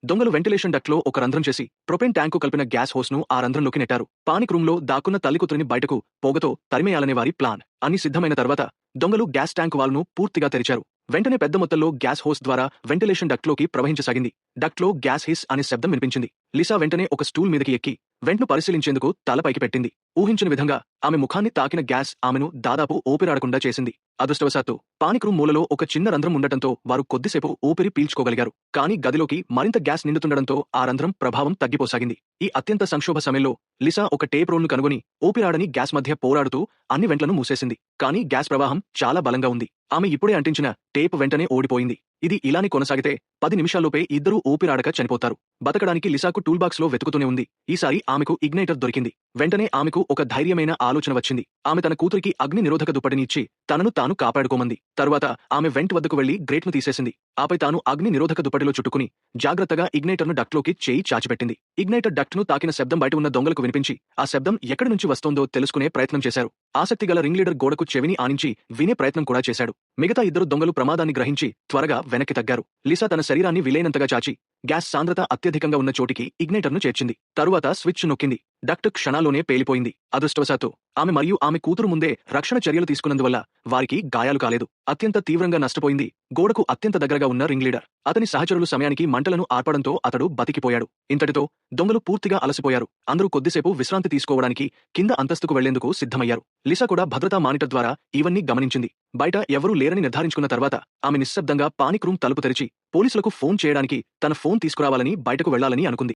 దొంగలు వెంటిలేషన్ డక్ట్లో ఒక రంధ్రం చేసి ప్రొపెన్ ట్యాంకు కలిపిన గ్యాస్ హోస్ను ఆ రంధ్రంలోకి నెట్టారు. పానిక్ రూంలో దాక్కున్న తల్లికూతురిని బయటకు పొగతో తరిమేయాలనే వారి ప్లాన్ అన్ని సిద్ధమైన తర్వాత దొంగలు గ్యాస్ ట్యాంక్ వాల్వ్ను పూర్తిగా తెరిచారు. వెంటనే పెద్ద మొత్తంలో గ్యాస్ హోస్ ద్వారా వెంటిలేషన్ డక్ట్లోకి ప్రవహించసాగింది. డక్ట్లో గ్యాస్ హిస్ అనే శబ్దం వినిపించింది. లిసా వెంటనే ఒక స్టూల్ మీదకి ఎక్కి వెంట్ను పరిశీలించేందుకు తల పైకి పెట్టింది. ఊహించిన విధంగా ఆమె ముఖాన్ని తాకిన గ్యాస్ ఆమెను దాదాపు ఊపిరాడకుండా చేసింది. అదృష్టవశాత్తు పానిక్ రూమ్ మూలలో ఒక చిన్న రంధ్రం ఉండటంతో వారు కొద్దిసేపు ఊపిరి పీల్చుకోగలిగారు. కానీ గదిలోకి మరింత గ్యాస్ నిండుతుండటంతో ఆ రంధ్రం ప్రభావం తగ్గిపోసాగింది. ఈ అత్యంత సంక్షోభ సమయంలో లిసా ఒక టేప్ రోల్ను కనుగొని ఊపిరాడని గ్యాస్ మధ్య పోరాడుతూ అన్ని వెంట్లను మూసేసింది. కానీ గ్యాస్ ప్రవాహం చాలా బలంగా ఉంది. ఆమె ఇప్పుడే అంటించిన టేప్ వెంటనే ఓడిపోయింది. ఇది ఇలానే కొనసాగితే 10 నిమిషాల్లోపే ఇద్దరూ ఊపిరాడక చనిపోతారు. బతకడానికి లిసాకు టూల్బాక్స్ లో వెతుకుతూనే ఉంది. ఈసారి ఆమెకు ఇగ్నైటర్ దొరికింది. వెంటనే ఆమెకు ఒక ధైర్యమైన ఆలోచన వచ్చింది. ఆమె తన కూతురికి అగ్ని నిరోధక దుప్పటిని ఇచ్చి తనను తాను కాపాడుకోమంది. తరువాత ఆమె వెంట్ వద్దకు వెళ్లి గ్రేట్ను తీసేసింది. ఆపై తాను అగ్ని నిరోధక దుప్పటిలో చుట్టుకుని జాగ్రత్తగా ఇగ్నైటర్ను డక్ట్లోకి చేయి చాచిపెట్టింది. ఇగ్నైటర్ డక్ట్ను తాకిన శబ్దం బయట ఉన్న దొంగలకు వినిపించి ఆ శబ్దం ఎక్కడి నుంచి వస్తోందో తెలుసుకునే ప్రయత్నం చేశారు. ఆసక్తిగల రింగ్ లీడర్ గోడకు చెవిని ఆనించి వినే ప్రయత్నం కూడా చేశాడు. మిగతా ఇద్దరు దొంగలు ప్రమాదాన్ని గ్రహించి త్వరగా వెనక్కి తగ్గారు. లిసా తన శరీరాన్ని వీలైనంతగా చాచి గ్యాస్ సాంద్రత అత్యధికంగా ఉన్న చోటికి ఇగ్నైటర్ను చేర్చింది. తరువాత స్విచ్ నొక్కింది. డక్ట్ క్షణాల్లోనే పేలిపోయింది. అదృష్టవశాత్తు ఆమె మరియు ఆమె కూతురు ముందే రక్షణ చర్యలు తీసుకున్నందువల్ల వారికి గాయాలు కాలేదు. అత్యంత తీవ్రంగా నష్టపోయింది గోడకు అత్యంత దగ్గరగా ఉన్న రింగ్ లీడర్. అతని సహచరులు సమయానికి మంటలను ఆర్పడంతో అతడు బతికిపోయాడు. ఇంతటితో దొంగలు పూర్తిగా అలసిపోయారు. అందరూ కొద్దిసేపు విశ్రాంతి తీసుకోవడానికి కింద అంతస్తుకు వెళ్లేందుకు సిద్ధమయ్యారు. లిసా కూడా భద్రతా మానిటర్ ద్వారా ఇవన్నీ గమనించింది. బయట ఎవరూ లేరని నిర్ధారించుకున్న తర్వాత ఆమె నిశ్శబ్దంగా పానిక్ రూమ్ తలుపు తెరిచి పోలీసులకు ఫోన్ చేయడానికి తన ఫోన్ తీసుకురావాలని బయటకు వెళ్లాలని అనుకుంది.